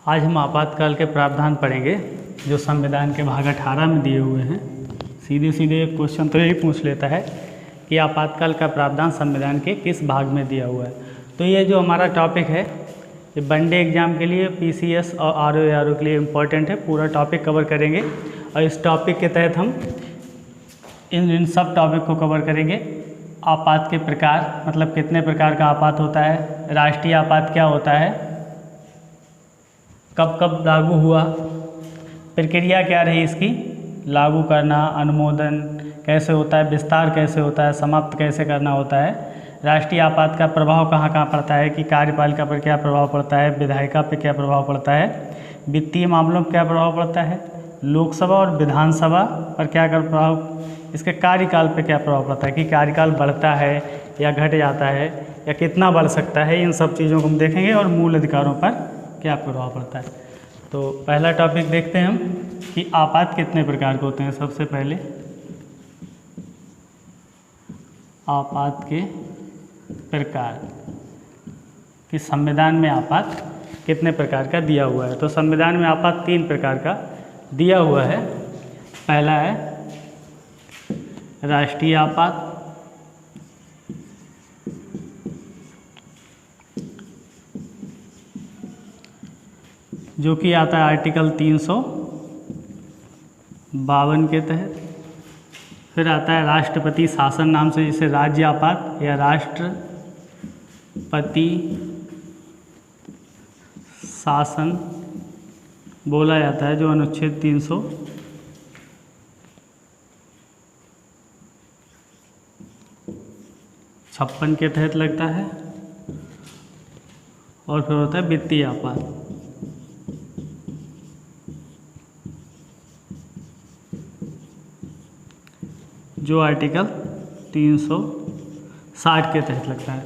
आज हम आपातकाल के प्रावधान पढ़ेंगे जो संविधान के भाग 18 में दिए हुए हैं। सीधे सीधे एक क्वेश्चन तो यही पूछ लेता है कि आपातकाल का प्रावधान संविधान के किस भाग में दिया हुआ है। तो ये जो हमारा टॉपिक है ये वनडे एग्जाम के लिए, पीसीएस और आरओ के लिए इम्पोर्टेंट है। पूरा टॉपिक कवर करेंगे और इस टॉपिक के तहत हम इन सब टॉपिक को कवर करेंगे। आपात के प्रकार, मतलब कितने प्रकार का आपात होता है, राष्ट्रीय आपात क्या होता है, कब कब लागू हुआ, प्रक्रिया क्या रही इसकी, लागू करना, अनुमोदन कैसे होता है, विस्तार कैसे होता है, समाप्त कैसे करना होता है, राष्ट्रीय आपात का प्रभाव कहाँ कहाँ पड़ता है कि कार्यपालिका पर क्या प्रभाव पड़ता है, विधायिका पर क्या प्रभाव पड़ता है, वित्तीय मामलों पर क्या प्रभाव पड़ता है, लोकसभा और विधानसभा पर क्या कर प्रभाव, इसके कार्यकाल पर क्या प्रभाव पड़ता है कि कार्यकाल बढ़ता है या घट जाता है या कितना बढ़ सकता है। इन सब चीज़ों को हम देखेंगे और मूल अधिकारों पर क्या प्रभाव पड़ता है। तो पहला टॉपिक देखते हैं हम कि आपात कितने प्रकार के होते हैं। सबसे पहले आपात के प्रकार कि संविधान में आपात कितने प्रकार का दिया हुआ है। तो संविधान में आपात 3 प्रकार का दिया हुआ है। पहला है राष्ट्रीय आपात, जो कि आता है आर्टिकल 352 के तहत। फिर आता है राष्ट्रपति शासन नाम से, जिसे राज्य आपात या राष्ट्रपति शासन बोला जाता है, जो अनुच्छेद 356 के तहत लगता है। और फिर होता है वित्तीय आपात, जो आर्टिकल 360 के तहत लगता है।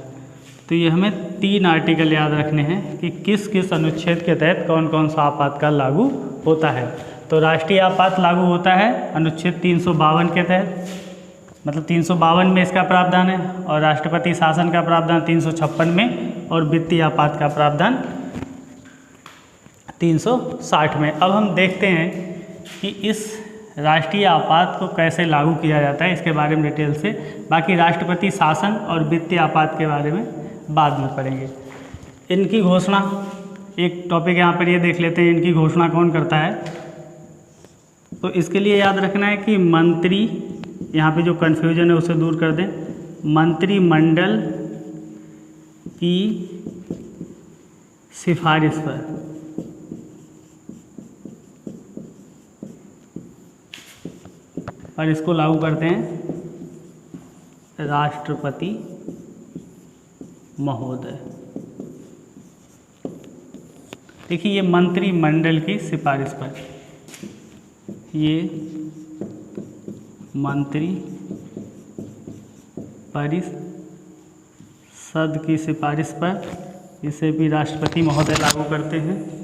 तो ये हमें 3 आर्टिकल याद रखने हैं कि किस किस अनुच्छेद के तहत कौन कौन सा आपातकाल लागू होता है। तो राष्ट्रीय आपात लागू होता है अनुच्छेद 352 के तहत, मतलब 352 में इसका प्रावधान है, और राष्ट्रपति शासन का प्रावधान 356 में, और वित्तीय आपात का प्रावधान 360 में। अब हम देखते हैं कि इस राष्ट्रीय आपात को कैसे लागू किया जाता है, इसके बारे में डिटेल से। बाकी राष्ट्रपति शासन और वित्तीय आपात के बारे में बाद में पढ़ेंगे। इनकी घोषणा, एक टॉपिक यहाँ पर ये देख लेते हैं, इनकी घोषणा कौन करता है। तो इसके लिए याद रखना है कि मंत्री, यहाँ पे जो कन्फ्यूजन है उसे दूर कर दें, मंत्रिमंडल की सिफारिश पर इसको लागू करते हैं राष्ट्रपति महोदय। देखिए ये मंत्रिमंडल की सिफारिश पर, ये मंत्री परिषद की सिफारिश पर इसे भी राष्ट्रपति महोदय लागू करते हैं।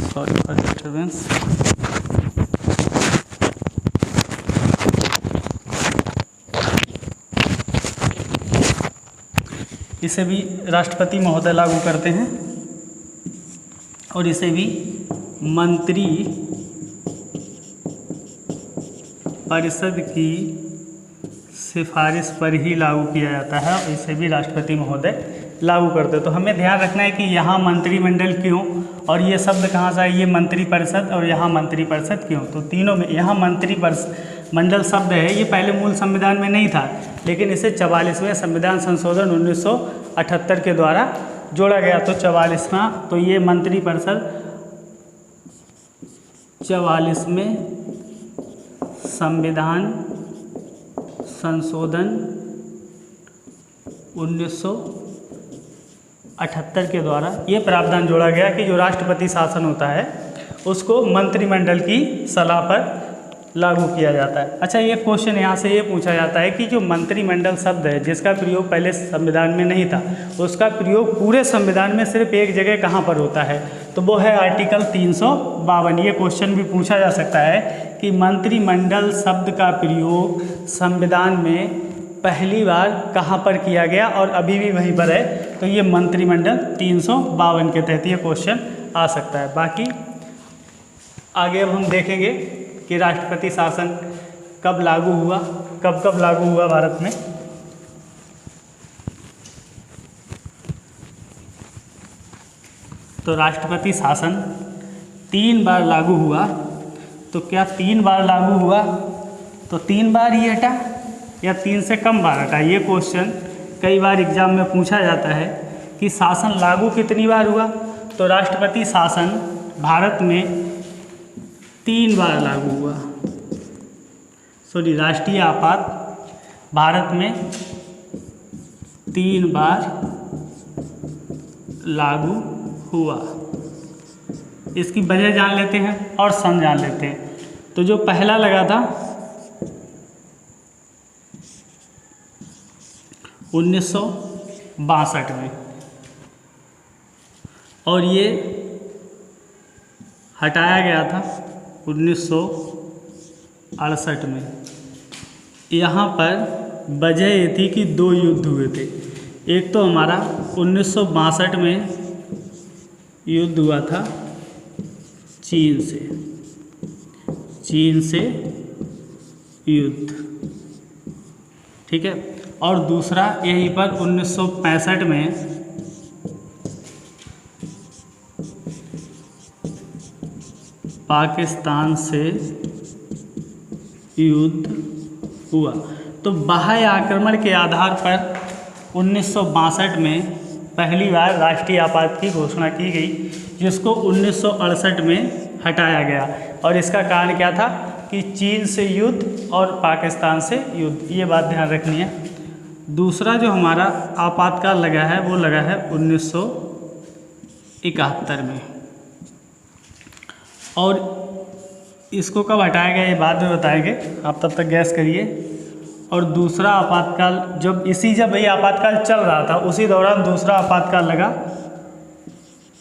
Sorry for disturbance. इसे भी राष्ट्रपति महोदय लागू करते हैं और इसे भी मंत्री परिषद की सिफारिश पर ही लागू किया जाता है, और इसे भी राष्ट्रपति महोदय लागू करते हैं। तो हमें ध्यान रखना है कि यहाँ मंत्रिमंडल क्यों, और ये शब्द कहाँ से है, ये मंत्री परिषद और यहाँ मंत्री परिषद क्यों। तो तीनों में यहाँ मंत्री मंडल शब्द है, ये पहले मूल संविधान में नहीं था, लेकिन इसे 44वें संविधान संशोधन 1978 के द्वारा जोड़ा गया। तो 44वां, तो ये मंत्री परिषद 44वें संविधान संशोधन 1978 के द्वारा ये प्रावधान जोड़ा गया कि जो राष्ट्रपति शासन होता है उसको मंत्रिमंडल की सलाह पर लागू किया जाता है। अच्छा, ये क्वेश्चन यहाँ से ये पूछा जाता है कि जो मंत्रिमंडल शब्द है जिसका प्रयोग पहले संविधान में नहीं था, उसका प्रयोग पूरे संविधान में सिर्फ एक जगह कहाँ पर होता है। तो वो है आर्टिकल 352। ये क्वेश्चन भी पूछा जा सकता है कि मंत्रिमंडल शब्द का प्रयोग संविधान में पहली बार कहाँ पर किया गया और अभी भी वहीं पर है, तो ये मंत्रिमंडल 352 के तहत ये क्वेश्चन आ सकता है। बाकी आगे अब हम देखेंगे कि राष्ट्रपति शासन कब लागू हुआ, कब लागू हुआ भारत में। तो राष्ट्रपति शासन 3 बार लागू हुआ। तो क्या 3 बार लागू हुआ तो 3 बार ही हटा या 3 से कम बार हटा? ये क्वेश्चन कई बार एग्जाम में पूछा जाता है कि शासन लागू कितनी बार हुआ। तो राष्ट्रपति शासन भारत में 3 बार लागू हुआ। राष्ट्रीय आपात भारत में 3 बार लागू हुआ। इसकी वजह जान लेते हैं और सन जान लेते हैं। तो जो पहला लगा था 1962 में, और ये हटाया गया था 1968 में। यहाँ पर वजह ये थी कि 2 युद्ध हुए थे। एक तो हमारा 1962 में युद्ध हुआ था चीन से युद्ध, ठीक है। और दूसरा यहीं पर 1965 में पाकिस्तान से युद्ध हुआ। तो बाह्य आक्रमण के आधार पर 1962 में पहली बार राष्ट्रीय आपात की घोषणा की गई, जिसको 1968 में हटाया गया। और इसका कारण क्या था कि चीन से युद्ध और पाकिस्तान से युद्ध, ये बात ध्यान रखनी है। दूसरा जो हमारा आपातकाल लगा है वो लगा है 1971 में, और इसको कब हटाया गया ये बाद में बताएंगे, आप तब तक गैस करिए। और दूसरा आपातकाल जब ये आपातकाल चल रहा था उसी दौरान दूसरा आपातकाल लगा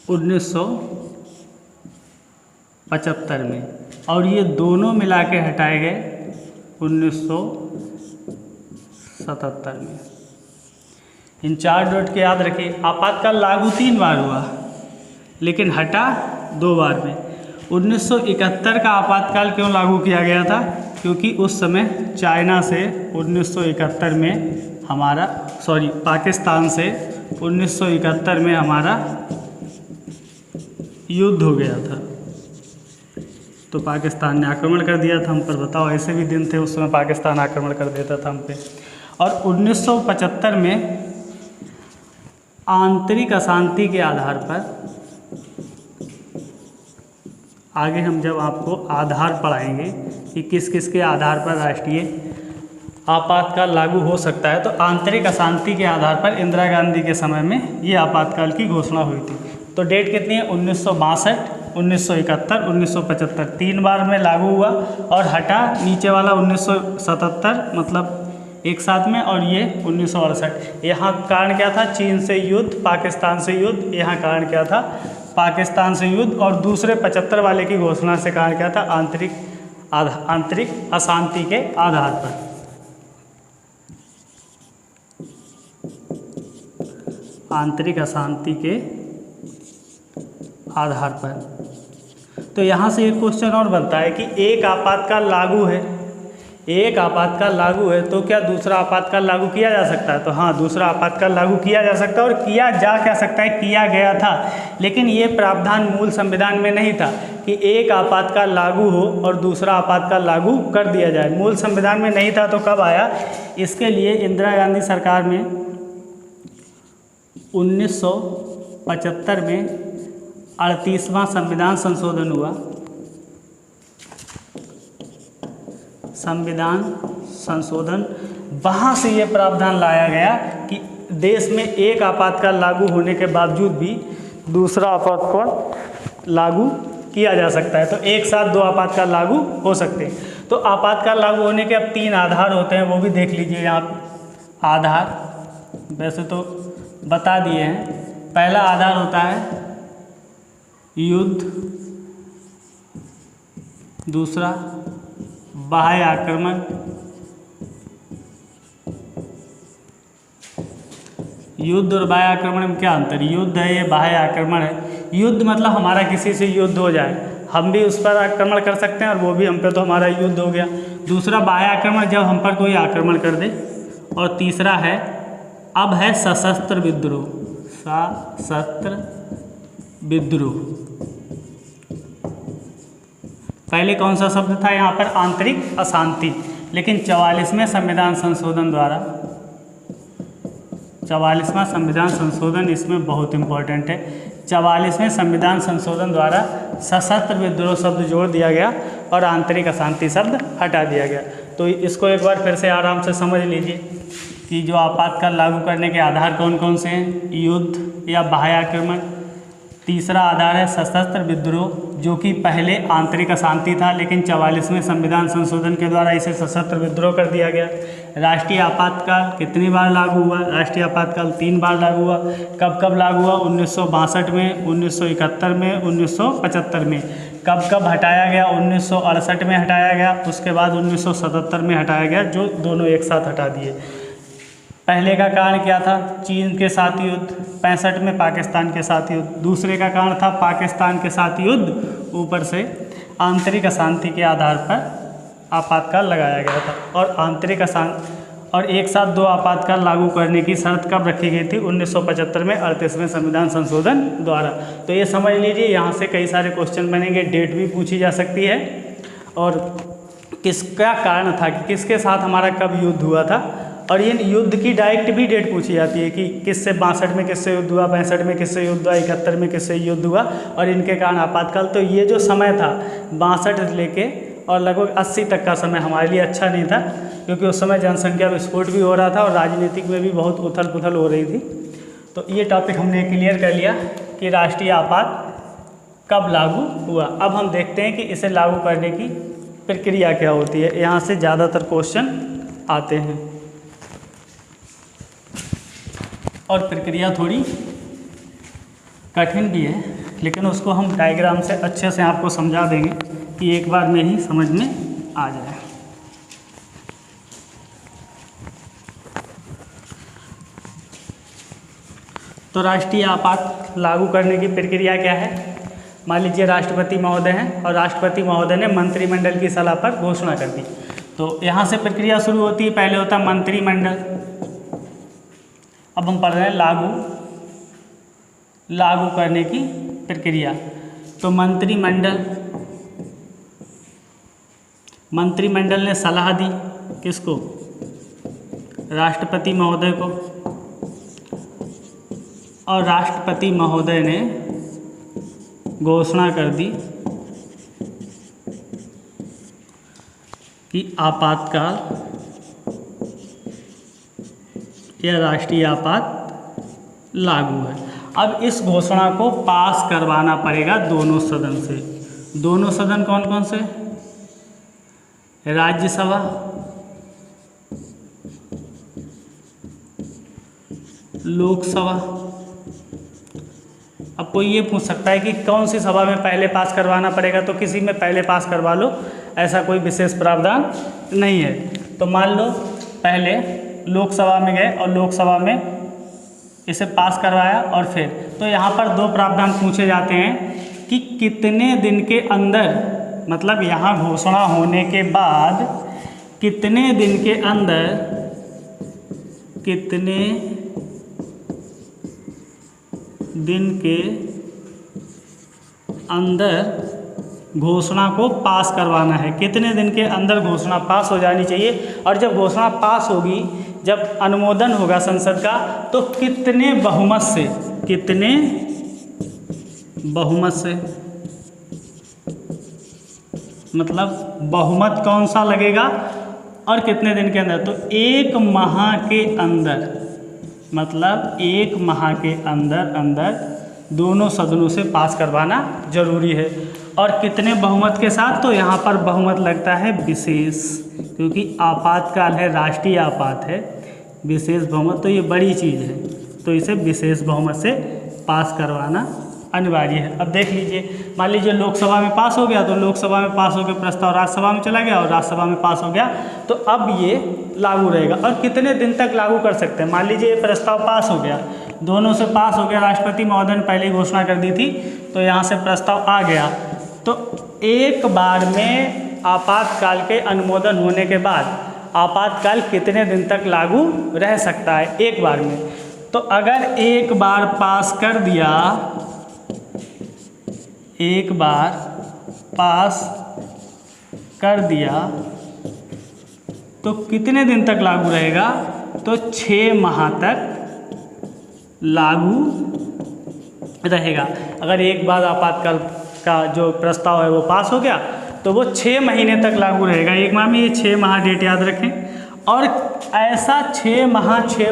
1975 में, और ये दोनों मिला के हटाए गए 1977 में। इन 4 डॉट के याद रखिए। आपातकाल लागू 3 बार हुआ लेकिन हटा 2 बार में। 1971 का आपातकाल क्यों लागू किया गया था? क्योंकि उस समय चाइना से 1971 में पाकिस्तान से 1971 में हमारा युद्ध हो गया था। तो पाकिस्तान ने आक्रमण कर दिया था हम पर। बताओ, ऐसे भी दिन थे उस समय पाकिस्तान आक्रमण कर देता था हम पे। और 1975 में आंतरिक अशांति के आधार पर, आगे हम जब आपको आधार पढ़ाएंगे कि किस किस के आधार पर राष्ट्रीय आपातकाल लागू हो सकता है, तो आंतरिक अशांति के आधार पर इंदिरा गांधी के समय में ये आपातकाल की घोषणा हुई थी। तो डेट कितनी है? 1962, 1971, 1975, 3 बार में लागू हुआ और हटा नीचे वाला 1977, मतलब एक साथ में, और ये 1968। यहाँ कारण क्या था? चीन से युद्ध, पाकिस्तान से युद्ध। यहाँ कारण क्या था? पाकिस्तान से युद्ध। और दूसरे 75 वाले की घोषणा से कारण क्या था? आंतरिक अशांति के आधार पर। आंतरिक अशांति के आधार पर। तो यहाँ से एक क्वेश्चन और बनता है कि एक आपातकाल लागू है, तो क्या दूसरा आपातकाल लागू किया जा सकता है? तो हाँ, दूसरा आपातकाल लागू किया जा सकता है, और किया जा क्या सकता है, किया गया था। लेकिन ये प्रावधान मूल संविधान में नहीं था कि एक आपातकाल लागू हो और दूसरा आपातकाल लागू कर दिया जाए। मूल संविधान में नहीं था। तो कब आया? इसके लिए इंदिरा गांधी सरकार में 1975 में 38वां संविधान संशोधन हुआ। संविधान संशोधन, वहाँ से ये प्रावधान लाया गया कि देश में एक आपातकाल लागू होने के बावजूद भी दूसरा आपातकाल लागू किया जा सकता है। तो एक साथ 2 आपातकाल लागू हो सकते हैं। तो आपातकाल लागू होने के अब 3 आधार होते हैं, वो भी देख लीजिए यहाँ। आधार वैसे तो बता दिए हैं। पहला आधार होता है युद्ध, दूसरा बाह्य आक्रमण। युद्ध और बाह्य आक्रमण में क्या अंतर है? युद्ध है, ये बाह्य आक्रमण है। युद्ध मतलब हमारा किसी से युद्ध हो जाए, हम भी उस पर आक्रमण कर सकते हैं और वो भी हम पे, तो हमारा युद्ध हो गया। दूसरा बाह्य आक्रमण, जब हम पर कोई आक्रमण कर दे। और तीसरा है, अब है सशस्त्र विद्रोह। सशस्त्र विद्रोह। पहले कौन सा शब्द था यहाँ पर? आंतरिक अशांति। लेकिन 44वें संविधान संशोधन द्वारा, 44वां संविधान संशोधन इसमें बहुत इंपॉर्टेंट है। 44वें संविधान संशोधन द्वारा सशस्त्र विद्रोह शब्द जोड़ दिया गया और आंतरिक अशांति शब्द हटा दिया गया। तो इसको एक बार फिर से आराम से समझ लीजिए कि जो आपातकाल लागू करने के आधार कौन कौन से हैं? युद्ध या बाह्य आक्रमण। तीसरा आधार है सशस्त्र विद्रोह, जो कि पहले आंतरिक अशांति था, लेकिन 44वें संविधान संशोधन के द्वारा इसे सशस्त्र विद्रोह कर दिया गया। राष्ट्रीय आपातकाल कितनी बार लागू हुआ? राष्ट्रीय आपातकाल 3 बार लागू हुआ। कब कब लागू हुआ? 1962 में, 1971 में, 1975 में। कब कब हटाया गया? 1968 में हटाया गया, उसके बाद 1977 में हटाया गया, जो दोनों एक साथ हटा दिए। पहले का कारण क्या था? चीन के साथ युद्ध, 65 में पाकिस्तान के साथ युद्ध। दूसरे का कारण था पाकिस्तान के साथ युद्ध, ऊपर से आंतरिक अशांति के आधार पर आपातकाल लगाया गया था। और आंतरिक अशांति और एक साथ 2 आपातकाल लागू करने की शर्त कब रखी गई थी? 1975 में 38वें संविधान संशोधन द्वारा। तो ये समझ लीजिए, यहाँ से कई सारे क्वेश्चन बनेंगे, डेट भी पूछी जा सकती है और किसका कारण था कि किसके साथ हमारा कब युद्ध हुआ था। और ये युद्ध की डायरेक्ट भी डेट पूछी जाती है कि किससे 62 में किससे युद्ध हुआ, 65 में किससे युद्ध हुआ, 71 में किससे युद्ध हुआ और इनके कारण आपातकाल। तो ये जो समय था 62 से लेके और लगभग 80 तक का समय हमारे लिए अच्छा नहीं था, क्योंकि उस समय जनसंख्या विस्फोट भी हो रहा था और राजनीतिक में भी बहुत उथल पुथल हो रही थी। तो ये टॉपिक हमने क्लियर कर लिया कि राष्ट्रीय आपात कब लागू हुआ। अब हम देखते हैं कि इसे लागू करने की प्रक्रिया क्या होती है। यहाँ से ज़्यादातर क्वेश्चन आते हैं और प्रक्रिया थोड़ी कठिन भी है, लेकिन उसको हम डायग्राम से अच्छे से आपको समझा देंगे कि एक बार में ही समझ में आ जाए। तो राष्ट्रीय आपात लागू करने की प्रक्रिया क्या है? मान लीजिए राष्ट्रपति महोदय हैं और राष्ट्रपति महोदय ने मंत्रिमंडल की सलाह पर घोषणा कर दी। तो यहाँ से प्रक्रिया शुरू होती है। पहले होता है मंत्रिमंडल। अब हम पढ़ रहे हैं लागू करने की प्रक्रिया। तो मंत्रिमंडल ने सलाह दी किसको? राष्ट्रपति महोदय को। और राष्ट्रपति महोदय ने घोषणा कर दी कि आपातकाल या राष्ट्रीय आपात लागू है। अब इस घोषणा को पास करवाना पड़ेगा दोनों सदन से। दोनों सदन कौन कौन से? राज्यसभा, लोकसभा। अब कोई ये पूछ सकता है कि कौन सी सभा में पहले पास करवाना पड़ेगा? तो किसी में पहले पास करवा लो, ऐसा कोई विशेष प्रावधान नहीं है। तो मान लो पहले लोकसभा में गए और लोकसभा में इसे पास करवाया और फिर, तो यहाँ पर 2 प्रावधान पूछे जाते हैं कि कितने दिन के अंदर, मतलब यहाँ घोषणा होने के बाद कितने दिन के अंदर घोषणा को पास करवाना है। कितने दिन के अंदर घोषणा पास हो जानी चाहिए। और जब घोषणा पास होगी, जब अनुमोदन होगा संसद का, तो कितने बहुमत से मतलब बहुमत कौन सा लगेगा और कितने दिन के अंदर? तो 1 माह के अंदर, मतलब 1 माह के अंदर दोनों सदनों से पास करवाना जरूरी है। और कितने बहुमत के साथ? तो यहाँ पर बहुमत लगता है विशेष, क्योंकि आपातकाल है, राष्ट्रीय आपात है, विशेष बहुमत तो ये बड़ी चीज़ है, तो इसे विशेष बहुमत से पास करवाना अनिवार्य है। अब देख लीजिए, मान लीजिए लोकसभा में पास हो गया तो लोकसभा में पास होकर प्रस्ताव राज्यसभा में चला गया और राज्यसभा में पास हो गया, तो अब ये लागू रहेगा। और कितने दिन तक लागू कर सकते हैं? मान लीजिए ये प्रस्ताव पास हो गया, दोनों से पास हो गया, राष्ट्रपति महोदय ने पहले ही घोषणा कर दी थी, तो यहाँ से प्रस्ताव आ गया, तो एक बार में आपातकाल के अनुमोदन होने के बाद आपातकाल कितने दिन तक लागू रह सकता है एक बार में? तो अगर एक बार पास कर दिया, एक बार पास कर दिया तो कितने दिन तक लागू रहेगा? तो 6 माह तक लागू रहेगा। अगर एक बार आपातकाल का जो प्रस्ताव है वो पास हो गया तो वो 6 महीने तक लागू रहेगा। एक माह में ये 6 माह डेट याद रखें। और ऐसा 6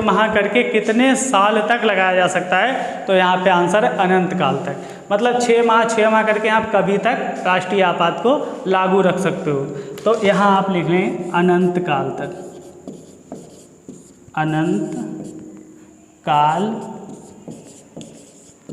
माह करके कितने साल तक लगाया जा सकता है? तो यहाँ पे आंसर है अनंत काल तक। मतलब 6 माह करके आप कभी तक राष्ट्रीय आपात को लागू रख सकते हो। तो यहाँ आप लिख लें अनंत काल तक, अनंत काल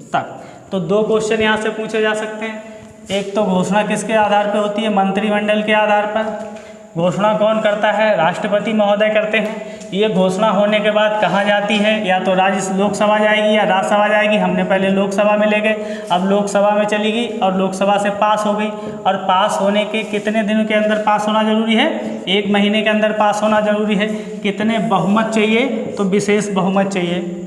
तक। तो 2 क्वेश्चन यहाँ से पूछे जा सकते हैं। एक तो घोषणा किसके आधार पर होती है? मंत्रिमंडल के आधार पर। घोषणा कौन करता है? राष्ट्रपति महोदय करते हैं। ये घोषणा होने के बाद कहाँ जाती है? या तो लोकसभा जाएगी या राज्यसभा जाएगी। हमने पहले लोकसभा में ले गए, अब लोकसभा में चली गई और लोकसभा से पास हो गई। और पास होने के कितने दिनों के अंदर पास होना जरूरी है? 1 महीने के अंदर पास होना जरूरी है। कितने बहुमत चाहिए? तो विशेष बहुमत चाहिए।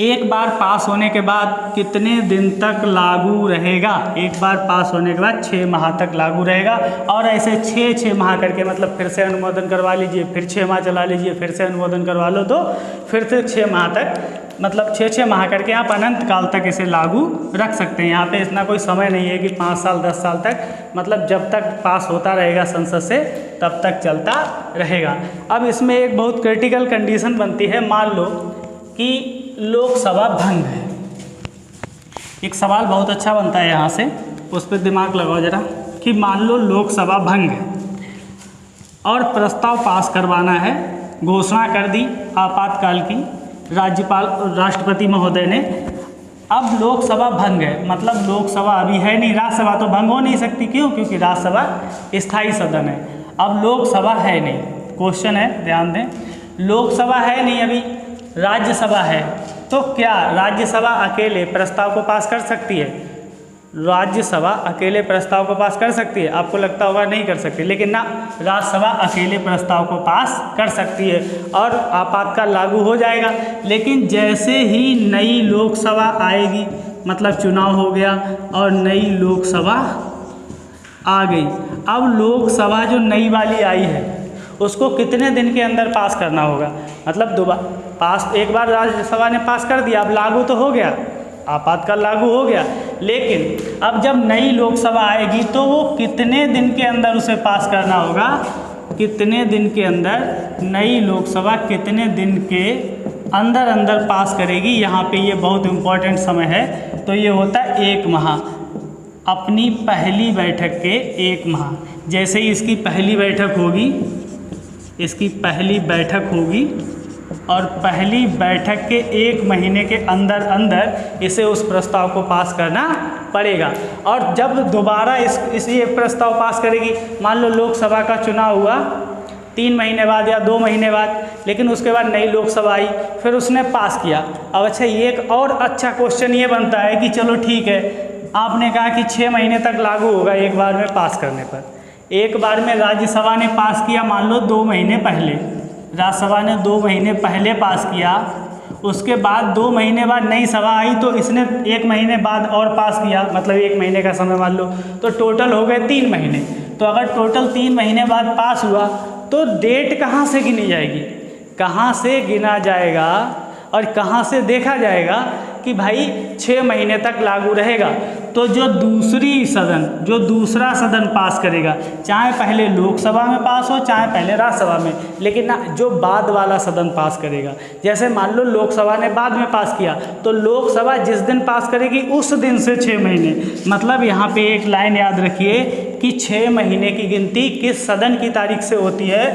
एक बार पास होने के बाद कितने दिन तक लागू रहेगा? एक बार पास होने के बाद 6 माह तक लागू रहेगा। और ऐसे 6 माह करके, मतलब फिर से अनुमोदन करवा लीजिए, फिर 6 माह चला लीजिए, फिर से अनुमोदन करवा लो तो फिर से 6 माह तक, मतलब 6 माह करके आप अनंत काल तक इसे लागू रख सकते हैं। यहाँ पे इतना कोई समय नहीं है कि 5 साल 10 साल तक, मतलब जब तक पास होता रहेगा संसद से तब तक चलता रहेगा। अब इसमें एक बहुत क्रिटिकल कंडीशन बनती है। मान लो कि लोकसभा भंग है। एक सवाल बहुत अच्छा बनता है यहाँ से, उस पर दिमाग लगाओ जरा, कि मान लो लोकसभा भंग है और प्रस्ताव पास करवाना है, घोषणा कर दी आपातकाल की राष्ट्रपति महोदय ने। अब लोकसभा भंग है, मतलब लोकसभा अभी है नहीं, राज्यसभा तो भंग हो नहीं सकती। क्यों? क्योंकि राज्यसभा स्थायी सदन है। अब लोकसभा है नहीं, क्वेश्चन है ध्यान दें, लोकसभा है नहीं अभी, राज्यसभा है, तो क्या राज्यसभा अकेले प्रस्ताव को पास कर सकती है? राज्यसभा अकेले प्रस्ताव को पास कर सकती है? आपको लगता होगा नहीं कर सकती, लेकिन ना, राज्यसभा अकेले प्रस्ताव को पास कर सकती है और आपातकाल लागू हो जाएगा। लेकिन जैसे ही नई लोकसभा आएगी, मतलब चुनाव हो गया और नई लोकसभा आ गई, अब लोकसभा जो नई वाली आई है उसको कितने दिन के अंदर पास करना होगा? मतलब दोबारा पास, एक बार राज्यसभा ने पास कर दिया, अब लागू तो हो गया, आपातकाल लागू हो गया, लेकिन अब जब नई लोकसभा आएगी तो वो कितने दिन के अंदर उसे पास करना होगा? कितने दिन के अंदर नई लोकसभा कितने दिन के अंदर पास करेगी? यहाँ पे ये बहुत इम्पोर्टेंट समय है। तो ये होता है 1 माह, अपनी पहली बैठक के 1 माह। जैसे ही इसकी पहली बैठक होगी, इसकी पहली बैठक होगी और पहली बैठक के 1 महीने के अंदर इसे उस प्रस्ताव को पास करना पड़ेगा। और जब दोबारा इसी एक प्रस्ताव पास करेगी, मान लो लोकसभा का चुनाव हुआ 3 महीने बाद या 2 महीने बाद, लेकिन उसके बाद नई लोकसभा आई, फिर उसने पास किया। अब अच्छा, ये एक और अच्छा क्वेश्चन ये बनता है कि चलो ठीक है, आपने कहा कि 6 महीने तक लागू होगा एक बार में पास करने पर। एक बार में राज्यसभा ने पास किया, मान लो 2 महीने पहले, राज्यसभा ने 2 महीने पहले पास किया, उसके बाद 2 महीने बाद नई सभा आई तो इसने 1 महीने बाद और पास किया, मतलब 1 महीने का समय मान लो, तो टोटल हो गए 3 महीने। तो अगर टोटल 3 महीने बाद पास हुआ तो डेट कहाँ से गिनी जाएगी? कहाँ से गिना जाएगा और कहाँ से देखा जाएगा कि भाई 6 महीने तक लागू रहेगा? तो जो दूसरा सदन पास करेगा, चाहे पहले लोकसभा में पास हो चाहे पहले राज्यसभा में, लेकिन ना, जो बाद वाला सदन पास करेगा। जैसे मान लो लोकसभा ने बाद में पास किया तो लोकसभा जिस दिन पास करेगी उस दिन से 6 महीने, मतलब यहाँ पे एक लाइन याद रखिए कि 6 महीने की गिनती किस सदन की तारीख से होती है?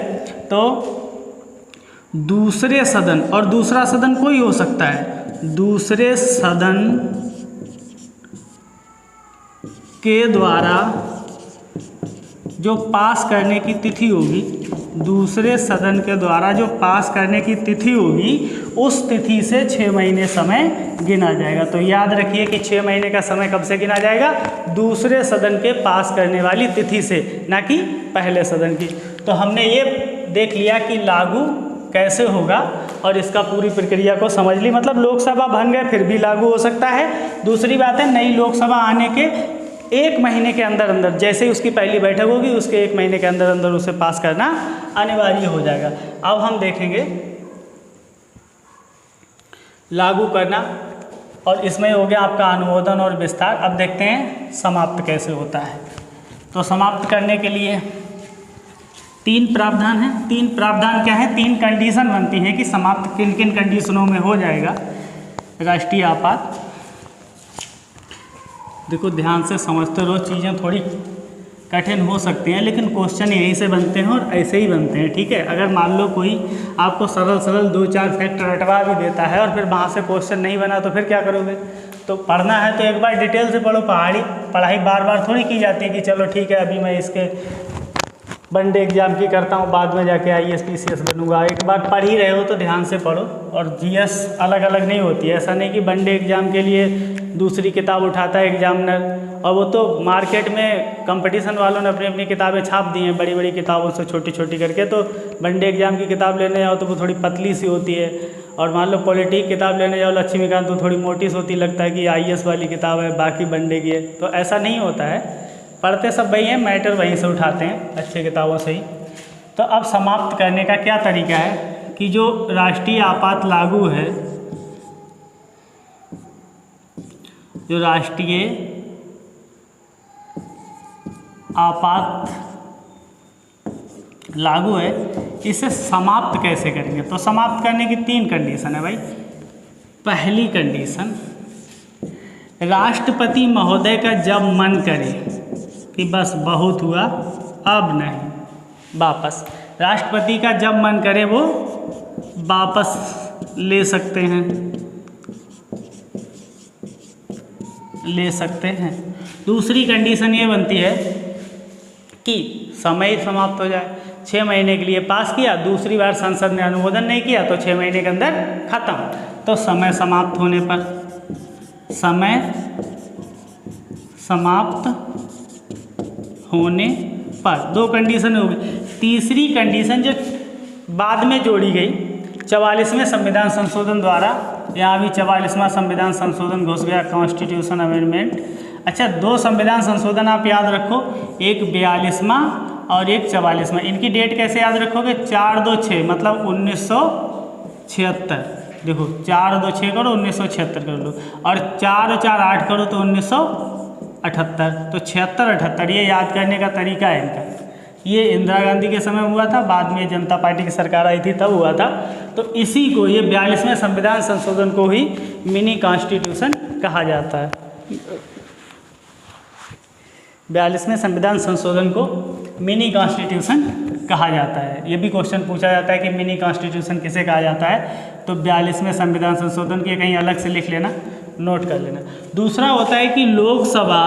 तो दूसरे सदन, और दूसरा सदन कोई हो सकता है, दूसरे सदन के द्वारा जो पास करने की तिथि होगी, दूसरे सदन के द्वारा जो पास करने की तिथि होगी, उस तिथि से 6 महीने समय गिना जाएगा। तो याद रखिए कि 6 महीने का समय कब से गिना जाएगा? दूसरे सदन के पास करने वाली तिथि से, ना कि पहले सदन की। तो हमने ये देख लिया कि लागू कैसे होगा और इसका पूरी प्रक्रिया को समझ ली। मतलब लोकसभा भंग है फिर भी लागू हो सकता है। दूसरी बात है, नई लोकसभा आने के 1 महीने के अंदर अंदर, जैसे ही उसकी पहली बैठक होगी उसके 1 महीने के अंदर अंदर उसे पास करना अनिवार्य हो जाएगा। अब हम देखेंगे लागू करना, और इसमें हो गया आपका अनुमोदन और विस्तार। अब देखते हैं समाप्त कैसे होता है। तो समाप्त करने के लिए 3 प्रावधान हैं। 3 प्रावधान क्या है? 3 कंडीशन बनती हैं कि समाप्त किन किन कंडीशनों में हो जाएगा राष्ट्रीय आपात। देखो ध्यान से समझते रहो, चीज़ें थोड़ी कठिन हो सकती हैं लेकिन क्वेश्चन यहीं से बनते हैं और ऐसे ही बनते हैं, ठीक है। अगर मान लो कोई आपको सरल सरल 2-4 फैक्ट रटवा भी देता है और फिर वहाँ से क्वेश्चन नहीं बना तो फिर क्या करोगे? तो पढ़ना है तो एक बार डिटेल से पढ़ो। पढ़ाई बार बार थोड़ी की जाती है कि चलो ठीक है अभी मैं इसके वनडे एग्जाम की करता हूँ, बाद में जाके IAS PCS बनूंगा। एक बार पढ़ ही रहे हो तो ध्यान से पढ़ो। और GS अलग अलग नहीं होती है, ऐसा नहीं कि वनडे एग्जाम के लिए दूसरी किताब उठाता है एग्जामिनर, और वो तो मार्केट में कंपटीशन वालों ने अपनी अपनी किताबें छाप दी हैं बड़ी बड़ी किताबों से छोटी छोटी करके। तो वनडे एग्जाम की किताब लेने जाओ तो वो थोड़ी पतली सी होती है, और मान लो पॉलिटिक किताब लेने जाओ लक्ष्मीकांत तो थोड़ी मोटी सी होती, लगता है कि IAS वाली किताब है बाकी वनडे की है। तो ऐसा नहीं होता है, पढ़ते सब वही हैं, मैटर वहीं से उठाते हैं अच्छी किताबों से ही। तो अब समाप्त करने का क्या तरीका है कि जो राष्ट्रीय आपात लागू है, जो राष्ट्रीय आपात लागू है इसे समाप्त कैसे करेंगे? तो समाप्त करने की 3 कंडीशन है भाई। पहली कंडीशन, राष्ट्रपति महोदय का जब मन करे कि बस बहुत हुआ अब नहीं, वापस, राष्ट्रपति का जब मन करे वो वापस ले सकते हैं। दूसरी कंडीशन ये बनती है कि समय समाप्त हो जाए। 6 महीने के लिए पास किया, दूसरी बार संसद ने अनुमोदन नहीं किया तो 6 महीने के अंदर खत्म। तो समय समाप्त होने पर, समय समाप्त होने पर 2 कंडीशन हो गई। तीसरी कंडीशन जो बाद में जोड़ी गई 44वें संविधान संशोधन द्वारा, यहाँ भी 44वां संविधान संशोधन घुस गया, कॉन्स्टिट्यूशन अमेंडमेंट। अच्छा, 2 संविधान संशोधन आप याद रखो, एक 42वां और एक 44वां। इनकी डेट कैसे याद रखोगे? 4-2-6 मतलब 1976। देखो 4-2-6 करो 1976 कर लो, और 4-4-8 करो तो 1978। तो 76-78 ये याद करने का तरीका है इनका। ये इंदिरा गांधी के समय हुआ था, बाद में जनता पार्टी की सरकार आई थी तब हुआ था। तो इसी को, ये 42वें संविधान संशोधन को ही मिनी कॉन्स्टिट्यूशन कहा जाता है। 42वें संविधान संशोधन को मिनी कॉन्स्टिट्यूशन कहा जाता है। ये भी क्वेश्चन पूछा जाता है कि मिनी कॉन्स्टिट्यूशन किसे कहा जाता है? तो 42वें संविधान संशोधन के कहीं अलग से लिख लेना, नोट कर लेना। दूसरा होता है कि लोकसभा,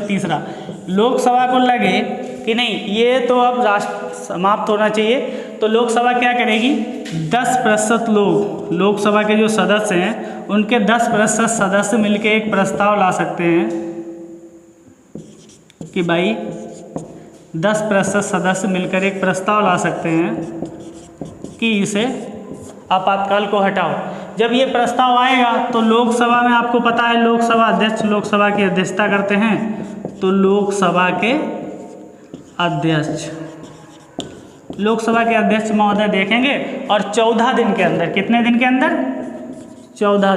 तीसरा, लोकसभा को लगे कि नहीं ये तो अब राष्ट्र समाप्त होना चाहिए, तो लोकसभा क्या करेगी? 10% लोग, लोकसभा के जो सदस्य हैं उनके 10% सदस्य मिलकर एक प्रस्ताव ला सकते हैं कि भाई 10% सदस्य मिलकर एक प्रस्ताव ला सकते हैं कि इसे आपातकाल को हटाओ। जब ये प्रस्ताव आएगा तो लोकसभा में आपको पता है लोकसभा अध्यक्ष लोकसभा की अध्यक्षता करते हैं, तो लोकसभा के अध्यक्ष महोदय देखेंगे और 14 दिन के अंदर, कितने दिन के अंदर? 14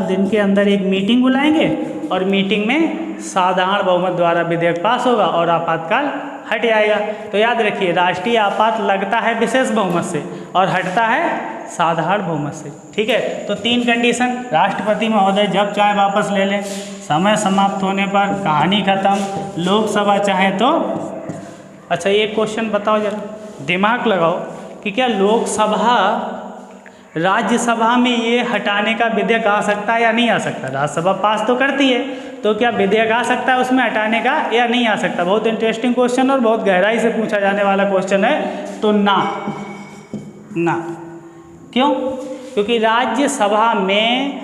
दिन के अंदर एक मीटिंग बुलाएंगे और मीटिंग में साधारण बहुमत द्वारा विधेयक पास होगा और आपातकाल हट जाएगा। तो याद रखिए, राष्ट्रीय आपात लगता है विशेष बहुमत से और हटता है साधारण बहुमत से, ठीक है। तो 3 कंडीशन, राष्ट्रपति महोदय जब चाहे वापस ले लें, समय समाप्त होने पर कहानी खत्म, लोकसभा चाहे तो। अच्छा, ये क्वेश्चन बताओ जरा, दिमाग लगाओ कि क्या लोकसभा राज्यसभा में ये हटाने का विधेयक आ सकता है या नहीं आ सकता? राज्यसभा पास तो करती है, तो क्या विधेयक आ सकता है उसमें हटाने का या नहीं आ सकता? बहुत इंटरेस्टिंग क्वेश्चन और बहुत गहराई से पूछा जाने वाला क्वेश्चन है। तो ना, क्यों? क्योंकि राज्यसभा में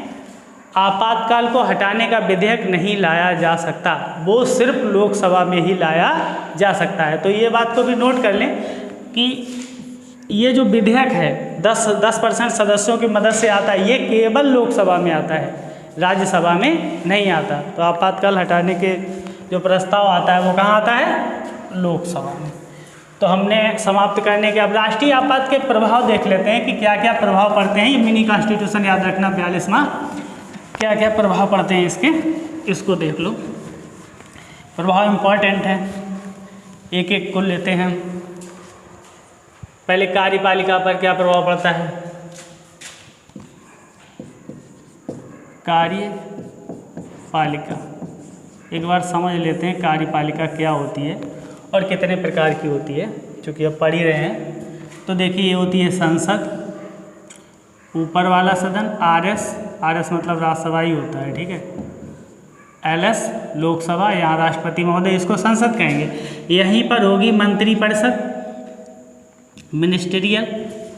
आपातकाल को हटाने का विधेयक नहीं लाया जा सकता, वो सिर्फ लोकसभा में ही लाया जा सकता है। तो ये बात को भी नोट कर लें कि ये जो विधेयक है 10% सदस्यों की मदद से आता है, ये केवल लोकसभा में आता है, राज्यसभा में नहीं आता। तो आपातकाल हटाने के जो प्रस्ताव आता है वो कहाँ आता है? लोकसभा में। तो हमने समाप्त करने के अब राष्ट्रीय आपात के प्रभाव देख लेते हैं कि क्या क्या प्रभाव पड़ते हैं। ये मिनी कॉन्स्टिट्यूशन याद रखना 42वां, क्या क्या प्रभाव पड़ते हैं इसके, इसको देख लो। प्रभाव इम्पॉर्टेंट है, एक एक को लेते हैं। पहले कार्यपालिका पर क्या प्रभाव पड़ता है? कार्यपालिका, एक बार समझ लेते हैं कार्यपालिका क्या होती है और कितने प्रकार की होती है, क्योंकि अब पढ़ ही रहे हैं। तो देखिए, ये होती है संसद, ऊपर वाला सदन आरएस मतलब राज्यसभा ही होता है, ठीक है। एलएस लोकसभा, यहाँ राष्ट्रपति महोदय, इसको संसद कहेंगे। यहीं पर होगी मंत्रिपरिषद, मिनिस्ट्रियल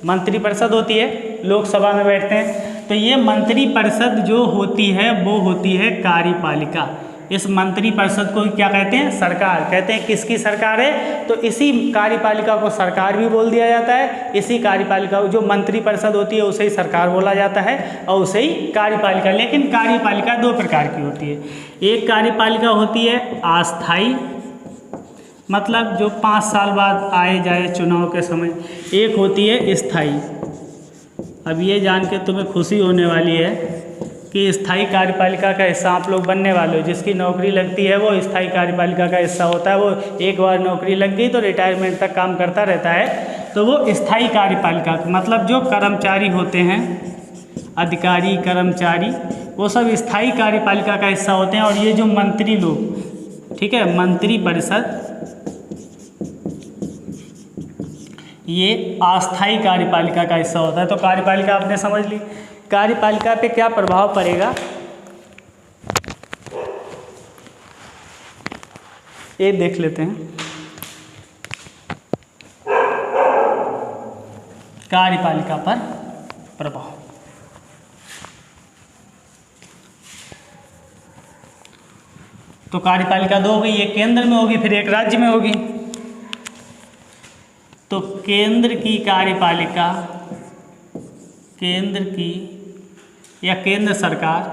मंत्रिपरिषद होती है, लोकसभा में बैठते हैं। तो ये मंत्रिपरिषद जो होती है वो होती है कार्यपालिका। इस मंत्रिपरिषद को क्या कहते हैं? सरकार कहते हैं। किसकी सरकार है? तो इसी कार्यपालिका को सरकार भी बोल दिया जाता है। इसी कार्यपालिका जो मंत्रिपरिषद होती है उसे ही सरकार बोला जाता है और उसे ही कार्यपालिका। लेकिन कार्यपालिका दो प्रकार की होती है। एक कार्यपालिका होती है अस्थायी, मतलब जो 5 साल बाद आए जाए चुनाव के समय। एक होती है स्थायी। अब ये जान के तुम्हें खुशी होने वाली है कि स्थायी कार्यपालिका का हिस्सा आप लोग बनने वाले हो। जिसकी नौकरी लगती है वो स्थायी कार्यपालिका का हिस्सा होता है। वो एक बार नौकरी लग गई तो रिटायरमेंट तक काम करता रहता है। तो वो स्थायी कार्यपालिका, मतलब जो कर्मचारी होते हैं, अधिकारी कर्मचारी, वो सब स्थायी कार्यपालिका का हिस्सा होते हैं। और ये जो मंत्री लोग, ठीक है, मंत्रिपरिषद, ये अस्थायी कार्यपालिका का हिस्सा होता है। तो कार्यपालिका आपने समझ ली। कार्यपालिका पे क्या प्रभाव पड़ेगा ये देख लेते हैं। कार्यपालिका पर प्रभाव, तो कार्यपालिका दो हो गई, एक केंद्र में होगी फिर एक राज्य में होगी। तो केंद्र की कार्यपालिका, केंद्र की या केंद्र सरकार,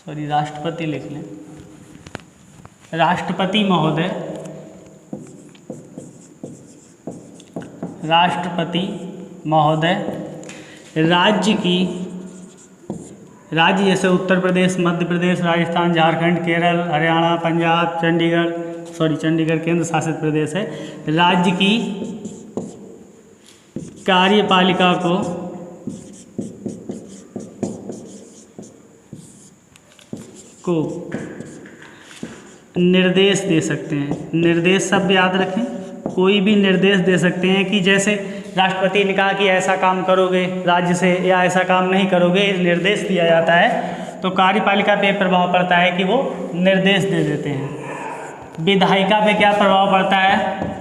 सॉरी राष्ट्रपति लिख लें, राष्ट्रपति महोदय, राष्ट्रपति महोदय राज्य जैसे उत्तर प्रदेश, मध्य प्रदेश, राजस्थान, झारखंड, केरल, हरियाणा, पंजाब, चंडीगढ़ केंद्र शासित प्रदेश है। राज्य की कार्यपालिका को निर्देश दे सकते हैं। निर्देश शब्द याद रखें, कोई भी निर्देश दे सकते हैं कि जैसे राष्ट्रपति ने कहा कि ऐसा काम करोगे राज्य से या ऐसा काम नहीं करोगे, निर्देश दिया जाता है। तो कार्यपालिका पे प्रभाव पड़ता है कि वो निर्देश दे देते हैं। विधायिका पे क्या प्रभाव पड़ता है?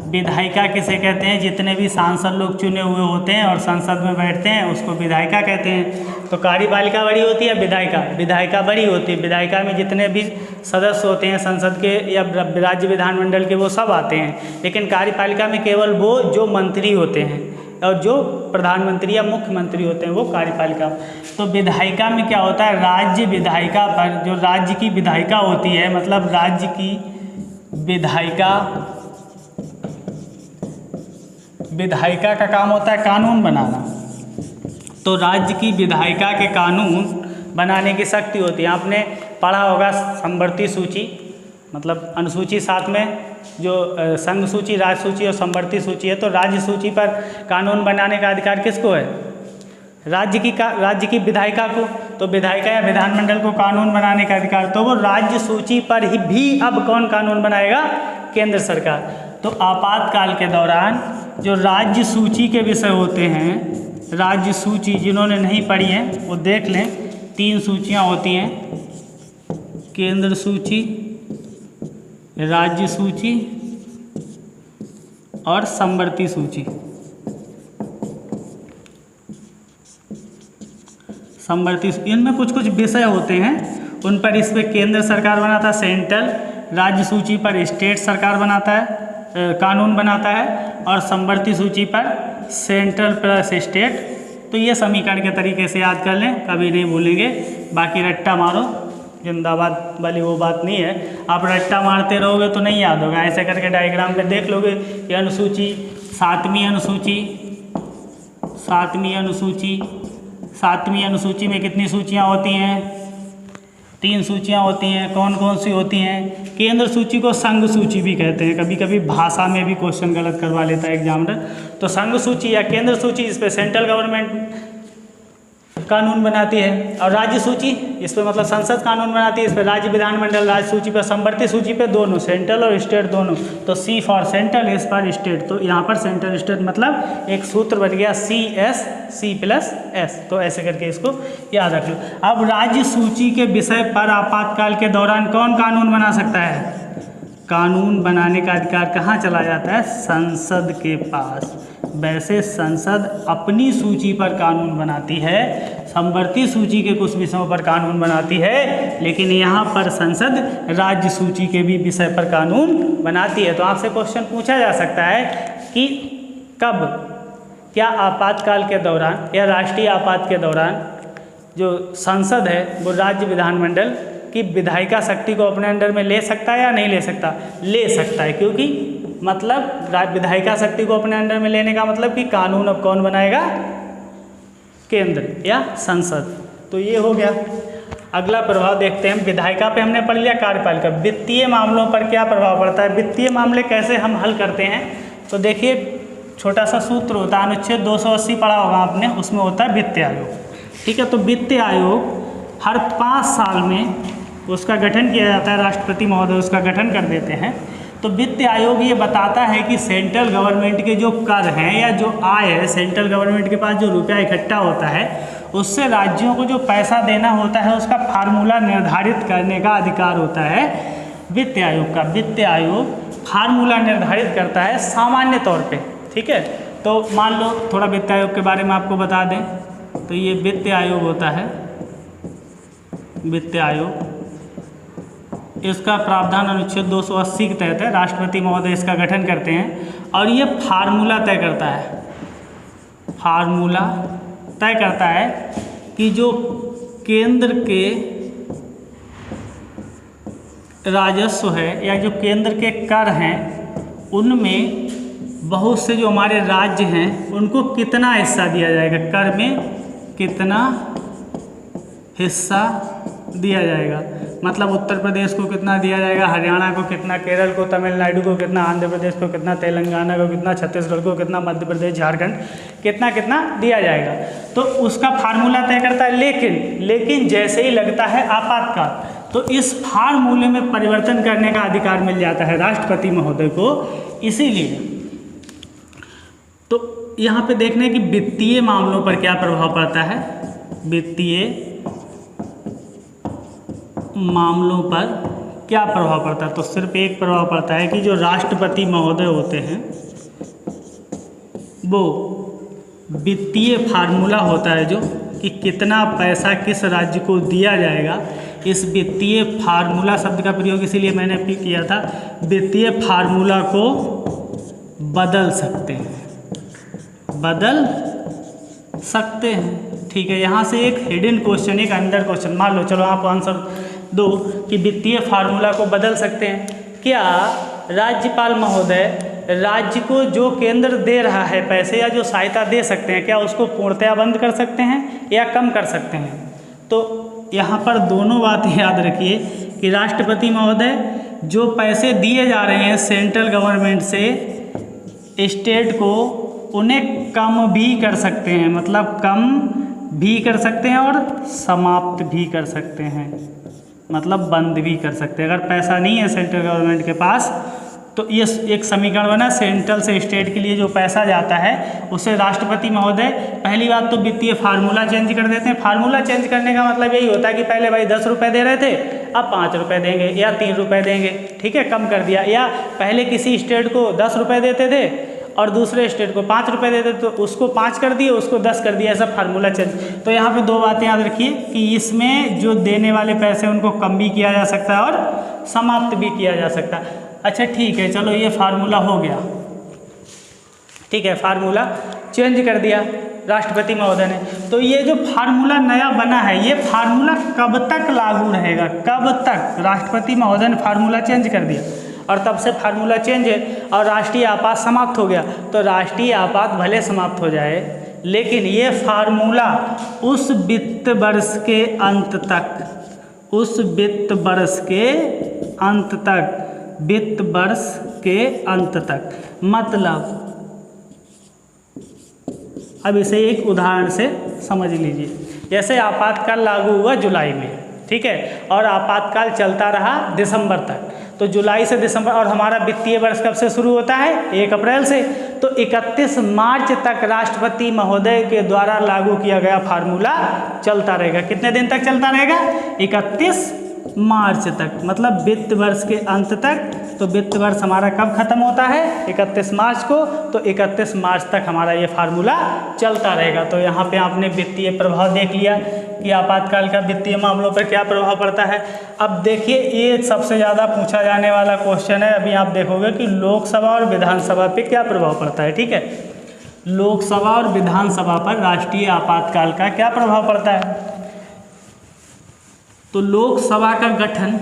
विधायिका किसे कहते हैं? जितने भी सांसद लोग चुने हुए होते हैं और संसद में बैठते हैं उसको विधायिका कहते हैं। तो कार्यपालिका बड़ी होती है, विधायिका बड़ी होती है। विधायिका में जितने भी सदस्य होते हैं संसद के या राज्य विधानमंडल के वो सब आते हैं। लेकिन कार्यपालिका में केवल वो जो मंत्री होते हैं और जो प्रधानमंत्री या मुख्यमंत्री होते हैं वो कार्यपालिका। तो विधायिका में क्या होता है? राज्य विधायिका पर, जो राज्य की विधायिका होती है, मतलब राज्य की विधायिका का काम होता है कानून बनाना। तो राज्य की विधायिका के कानून बनाने की शक्ति होती है। आपने पढ़ा होगा संवर्ती सूची, मतलब अनुसूची 7 में जो संघ सूची, राज्य सूची और संवर्ती सूची है। तो राज्य सूची पर कानून बनाने का अधिकार किसको है? राज्य की विधायिका को। तो विधायिका या विधानमंडल को कानून बनाने का अधिकार। तो वो राज्य सूची पर ही भी अब कौन कानून बनाएगा? केंद्र सरकार। तो आपातकाल के दौरान जो राज्य सूची के विषय होते हैं, राज्य सूची जिन्होंने नहीं पढ़ी है वो देख लें। 3 सूचियाँ होती हैं, केंद्र सूची, राज्य सूची और समवर्ती सूची। समवर्ती, इनमें कुछ कुछ विषय होते हैं, उन पर इस पे केंद्र सरकार बनाता है सेंट्रल, राज्य सूची पर स्टेट सरकार बनाता है, कानून बनाता है, और समवर्ती सूची पर सेंट्रल प्लस स्टेट। तो ये समीकरण के तरीके से याद कर लें, कभी नहीं भूलेंगे। बाकी रट्टा मारो, जिंदाबाद वाली वो बात नहीं है। आप रट्टा मारते रहोगे तो नहीं याद होगा। ऐसे करके डायग्राम में देख लोगे कि अनुसूची, 7वीं अनुसूची, 7वीं अनुसूची, 7वीं अनुसूची में कितनी सूचियाँ होती हैं? 3 सूचियाँ होती हैं। कौन कौन सी होती हैं? केंद्र सूची को संघ सूची भी कहते हैं, कभी कभी भाषा में भी क्वेश्चन गलत करवा लेता है एग्जामिनर। तो संघ सूची या केंद्र सूची, इस पे सेंट्रल गवर्नमेंट कानून बनाती है, और राज्य सूची इस पे मतलब संसद कानून बनाती है, इस पे राज्य विधानमंडल। राज्य सूची पर, समवर्ती सूची पे दोनों, सेंट्रल और स्टेट दोनों। तो C for central, S for state. तो यहाँ पर सेंट्रल स्टेट मतलब एक सूत्र बन गया CS, C+S। तो ऐसे करके इसको याद रख लो। अब राज्य सूची के विषय पर आपातकाल के दौरान कौन कानून बना सकता है? कानून बनाने का अधिकार कहाँ चला जाता है? संसद के पास। वैसे संसद अपनी सूची पर कानून बनाती है, समवर्ती सूची के कुछ विषयों पर कानून बनाती है, लेकिन यहाँ पर संसद राज्य सूची के भी विषय पर कानून बनाती है। तो आपसे क्वेश्चन पूछा जा सकता है कि कब, क्या आपातकाल के दौरान या राष्ट्रीय आपात के दौरान जो संसद है वो राज्य विधानमंडल की विधायिका शक्ति को अपने अंडर में ले सकता है या नहीं ले सकता? ले सकता है, क्योंकि मतलब विधायिका शक्ति को अपने अंडर में लेने का मतलब कि कानून अब कौन बनाएगा? केंद्र या संसद। तो ये हो गया। अगला प्रभाव देखते हैं। विधायिका पे हमने पढ़ लिया, कार्यपालिका। वित्तीय मामलों पर क्या प्रभाव पड़ता है? वित्तीय मामले कैसे हम हल करते हैं? तो देखिए, छोटा सा सूत्र होता है, अनुच्छेद 280 पढ़ा होगा आपने, उसमें होता है वित्त आयोग। ठीक है, तो वित्त आयोग हर 5 साल में उसका गठन किया जाता है, राष्ट्रपति महोदय उसका गठन कर देते हैं। तो वित्त आयोग ये बताता है कि सेंट्रल गवर्नमेंट के जो कर हैं या जो आय है, सेंट्रल गवर्नमेंट के पास जो रुपया इकट्ठा होता है, उससे राज्यों को जो पैसा देना होता है उसका फार्मूला निर्धारित करने का अधिकार होता है वित्त आयोग का। वित्त आयोग फार्मूला निर्धारित करता है सामान्य तौर पे। ठीक है, तो मान लो थोड़ा वित्त आयोग के बारे में आपको बता दें, तो ये वित्त आयोग होता है। वित्त आयोग, इसका प्रावधान अनुच्छेद 280 के तहत है, राष्ट्रपति महोदय इसका गठन करते हैं, और ये फार्मूला तय करता है, फार्मूला तय करता है कि जो केंद्र के राजस्व है या जो केंद्र के कर हैं, उनमें बहुत से जो हमारे राज्य हैं उनको कितना हिस्सा दिया जाएगा, कर में कितना हिस्सा दिया जाएगा। मतलब उत्तर प्रदेश को कितना दिया जाएगा, हरियाणा को कितना, केरल को, तमिलनाडु को कितना, आंध्र प्रदेश को कितना, तेलंगाना को कितना, छत्तीसगढ़ को कितना, मध्य प्रदेश, झारखंड कितना कितना दिया जाएगा। तो उसका फार्मूला तय करता है। लेकिन जैसे ही लगता है आपातकाल, तो इस फार्मूले में परिवर्तन करने का अधिकार मिल जाता है राष्ट्रपति महोदय को। इसीलिए तो यहाँ पे देखने कि वित्तीय मामलों पर क्या प्रभाव पड़ता है। वित्तीय मामलों पर क्या प्रभाव पड़ता है? तो सिर्फ एक प्रभाव पड़ता है कि जो राष्ट्रपति महोदय होते हैं वो वित्तीय फार्मूला होता है जो कि कितना पैसा किस राज्य को दिया जाएगा, इस वित्तीय फार्मूला शब्द का प्रयोग इसीलिए मैंने किया था, वित्तीय फार्मूला को बदल सकते हैं, बदल सकते हैं। ठीक है, यहाँ से एक हिडन क्वेश्चन, एक अंडर क्वेश्चन, मान लो, चलो आप आंसर दो कि वित्तीय फार्मूला को बदल सकते हैं। क्या राज्यपाल महोदय राज्य को जो केंद्र दे रहा है पैसे या जो सहायता दे सकते हैं, क्या उसको पूर्णतया बंद कर सकते हैं या कम कर सकते हैं? तो यहाँ पर दोनों बातें याद रखिए कि राष्ट्रपति महोदय जो पैसे दिए जा रहे हैं सेंट्रल गवर्नमेंट से स्टेट को, उन्हें कम भी कर सकते हैं, मतलब कम भी कर सकते हैं और समाप्त भी कर सकते हैं, मतलब बंद भी कर सकते हैं। अगर पैसा नहीं है सेंट्रल गवर्नमेंट के पास तो ये एक समीकरण बना, सेंट्रल से स्टेट के लिए जो पैसा जाता है उसे राष्ट्रपति महोदय, पहली बात तो वित्तीय फार्मूला चेंज कर देते हैं। फार्मूला चेंज करने का मतलब यही होता है कि पहले भाई 10 रुपये दे रहे थे, अब 5 रुपये देंगे या 3 रुपये देंगे, ठीक है, कम कर दिया। या पहले किसी स्टेट को 10 रुपये देते थे और दूसरे स्टेट को 5 रुपये देते तो उसको 5 कर दिए, उसको 10 कर दिया, ऐसा फार्मूला चेंज। तो यहाँ पे 2 बातें याद रखिए कि इसमें जो देने वाले पैसे उनको कम भी किया जा सकता है और समाप्त भी किया जा सकता है। अच्छा ठीक है, चलो ये फार्मूला हो गया, ठीक है, फार्मूला चेंज कर दिया राष्ट्रपति महोदय ने। तो ये जो फार्मूला नया बना है, ये फार्मूला कब तक लागू रहेगा, कब तक? राष्ट्रपति महोदय ने फार्मूला चेंज कर दिया और तब से फार्मूला चेंज है और राष्ट्रीय आपात समाप्त हो गया। तो राष्ट्रीय आपात भले समाप्त हो जाए, लेकिन ये फार्मूला उस वित्त वर्ष के अंत तक, उस वित्त वर्ष के अंत तक, वित्त वर्ष के अंत तक, मतलब अब इसे एक उदाहरण से समझ लीजिए। जैसे आपातकाल लागू हुआ जुलाई में, ठीक है, और आपातकाल चलता रहा दिसंबर तक, तो जुलाई से दिसंबर, और हमारा वित्तीय वर्ष कब से शुरू होता है? 1 अप्रैल से। तो 31 मार्च तक राष्ट्रपति महोदय के द्वारा लागू किया गया फार्मूला चलता रहेगा। कितने दिन तक चलता रहेगा? 31 मार्च तक, मतलब वित्त वर्ष के अंत तक। तो वित्त वर्ष हमारा कब खत्म होता है? 31 मार्च को। तो 31 मार्च तक हमारा ये फार्मूला चलता रहेगा। तो यहाँ पे आपने वित्तीय प्रभाव देख लिया कि आपातकाल का वित्तीय मामलों पर क्या प्रभाव पड़ता है। अब देखिए, ये सबसे ज़्यादा पूछा जाने वाला क्वेश्चन है। अभी आप देखोगे कि लोकसभा और विधानसभा पे क्या प्रभाव पड़ता है, ठीक है। लोकसभा और विधानसभा पर राष्ट्रीय आपातकाल का क्या प्रभाव पड़ता है। तो लोकसभा का गठन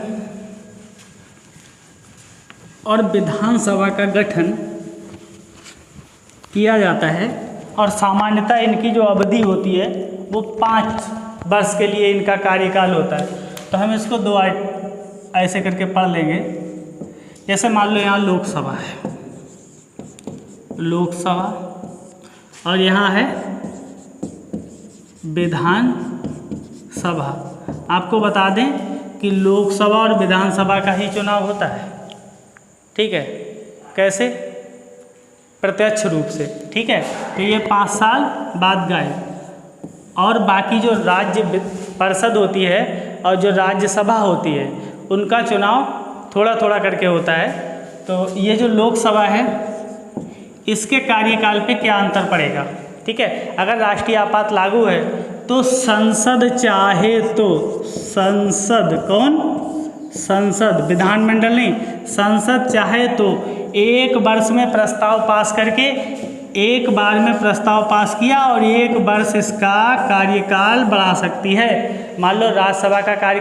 और विधानसभा का गठन किया जाता है और सामान्यतः इनकी जो अवधि होती है वो 5 वर्ष के लिए इनका कार्यकाल होता है। तो हम इसको 2 ऐसे करके पढ़ लेंगे। जैसे मान लो यहाँ लोकसभा है, लोकसभा, और यहाँ है विधानसभा। आपको बता दें कि लोकसभा और विधानसभा का ही चुनाव होता है, ठीक है। कैसे? प्रत्यक्ष रूप से, ठीक है। तो ये 5 साल बाद गए, और बाकी जो राज्य परिषद होती है और जो राज्यसभा होती है उनका चुनाव थोड़ा थोड़ा करके होता है। तो ये जो लोकसभा है इसके कार्यकाल पे क्या अंतर पड़ेगा, ठीक है। अगर राष्ट्रीय आपात लागू है तो संसद चाहे तो, संसद कौन? संसद, विधानमंडल नहीं, संसद चाहे तो 1 वर्ष में प्रस्ताव पास करके, 1 बार में प्रस्ताव पास किया और 1 वर्ष इसका कार्यकाल बढ़ा सकती है। मान लो राज्यसभा का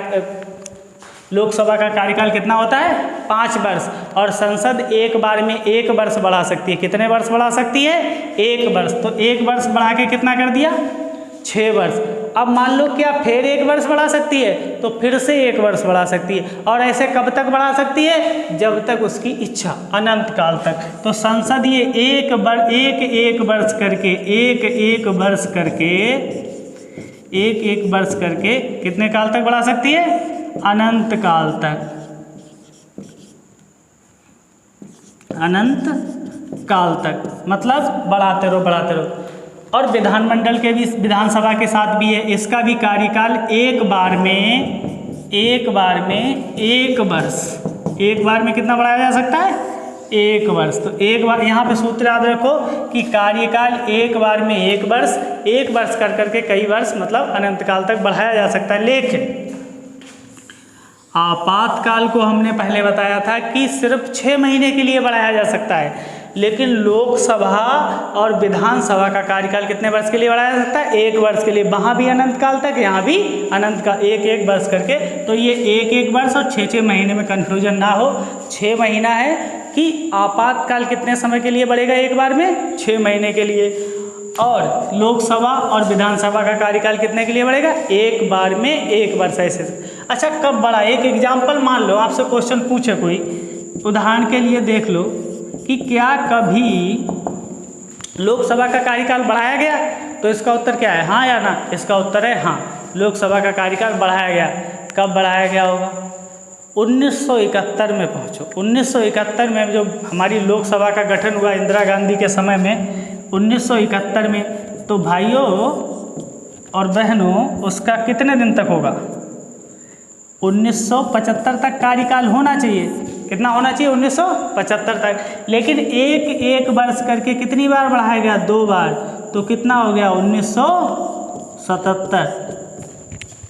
लोकसभा का कार्यकाल कितना होता है? 5 वर्ष, और संसद 1 बार में 1 वर्ष बढ़ा सकती है। कितने वर्ष बढ़ा सकती है? 1 वर्ष। तो 1 वर्ष बढ़ा के कितना कर दिया? 6 वर्ष। अब मान लो क्या फिर 1 वर्ष बढ़ा सकती है, तो फिर से 1 वर्ष बढ़ा सकती है, और ऐसे कब तक बढ़ा सकती है? जब तक उसकी इच्छा, अनंत काल तक। तो संसद ये एक वर्ष करके, एक वर्ष करके कितने काल तक बढ़ा सकती है? अनंत काल तक, अनंत काल तक, मतलब बढ़ाते रहो बढ़ाते रहो। और विधानमंडल के भी, विधानसभा के साथ भी है, इसका भी कार्यकाल 1 बार में 1 वर्ष, 1 बार में कितना बढ़ाया जा सकता है? 1 वर्ष। तो 1 बार, यहाँ पे सूत्र याद रखो कि कार्यकाल 1 बार में 1 वर्ष, 1 वर्ष कर करके कई वर्ष, मतलब अनंत काल तक बढ़ाया जा सकता है। लेकिन आपातकाल को हमने पहले बताया था कि सिर्फ 6 महीने के लिए बढ़ाया जा सकता है, लेकिन लोकसभा और विधानसभा का कार्यकाल कितने वर्ष के लिए बढ़ाया जा सकता है? 1 वर्ष के लिए। वहाँ भी अनंत काल तक, यहाँ भी अनंत का 1 वर्ष करके। तो ये 1 वर्ष और 6 महीने में कन्फ्यूजन ना हो। 6 महीना है कि आपातकाल कितने समय के लिए बढ़ेगा? 1 बार में 6 महीने के लिए। और लोकसभा और विधानसभा का कार्यकाल कितने के लिए बढ़ेगा? 1 बार में 1 वर्ष ऐसे। अच्छा, कब बढ़ा? एक एग्जाम्पल मान लो, आपसे क्वेश्चन पूछे कोई, उदाहरण के लिए देख लो कि क्या कभी लोकसभा का कार्यकाल बढ़ाया गया? तो इसका उत्तर क्या है? हाँ या ना? इसका उत्तर है हाँ, लोकसभा का कार्यकाल बढ़ाया गया। कब बढ़ाया गया होगा? 1971 में पहुँचो। 1971 में जो हमारी लोकसभा का गठन हुआ इंदिरा गांधी के समय में 1971 में, तो भाइयों और बहनों उसका कितने दिन तक होगा? 1975 तक कार्यकाल होना चाहिए। कितना होना चाहिए? 1975 तक। लेकिन एक वर्ष करके कितनी बार बढ़ाया गया? 2 बार। तो कितना हो गया? 1977।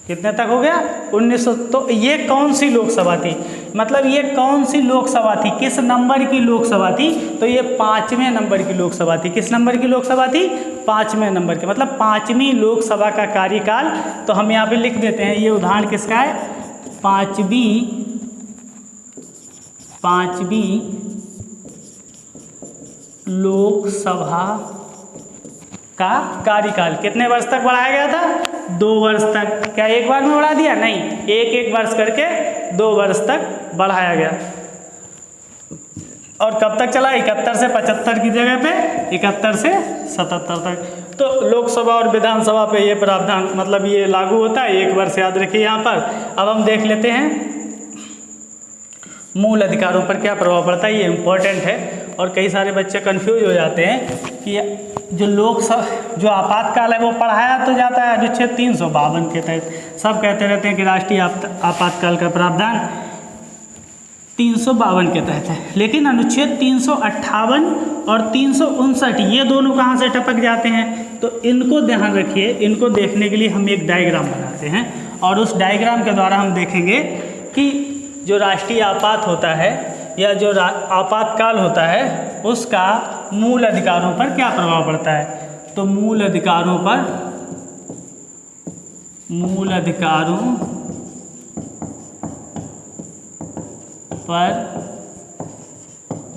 कितने तक हो गया? 1900। तो ये कौन सी लोकसभा थी? मतलब ये कौन सी लोकसभा थी? किस नंबर की लोकसभा थी? तो ये 5वें नंबर की लोकसभा थी। किस नंबर की लोकसभा थी? 5वें नंबर की। मतलब 5वीं लोकसभा का कार्यकाल। तो हम यहाँ पे लिख देते हैं, ये उदाहरण किसका है? 5वीं लोकसभा का कार्यकाल कितने वर्ष तक बढ़ाया गया था? 2 वर्ष तक। क्या एक बार में बढ़ा दिया? नहीं, एक वर्ष करके 2 वर्ष तक बढ़ाया गया। और कब तक चला? 71 से 75 की जगह पे 71 से 77 तक। तो लोकसभा और विधानसभा पे ये प्रावधान मतलब ये लागू होता है। 1 वर्ष याद रखिए यहाँ पर। अब हम देख लेते हैं मूल अधिकारों पर क्या प्रभाव पड़ता है। ये इम्पोर्टेंट है और कई सारे बच्चे कंफ्यूज हो जाते हैं कि जो आपातकाल है वो पढ़ाया तो जाता है अनुच्छेद 352 के तहत। सब कहते रहते हैं कि राष्ट्रीय आपातकाल का प्रावधान 352 के तहत है, लेकिन अनुच्छेद 358 और 359 ये दोनों कहाँ से टपक जाते हैं? तो इनको ध्यान रखिए। इनको देखने के लिए हम एक डायग्राम बनाते हैं और उस डायग्राम के द्वारा हम देखेंगे कि जो राष्ट्रीय आपात होता है या जो आपातकाल होता है उसका मूल अधिकारों पर क्या प्रभाव पड़ता है। तो मूल अधिकारों पर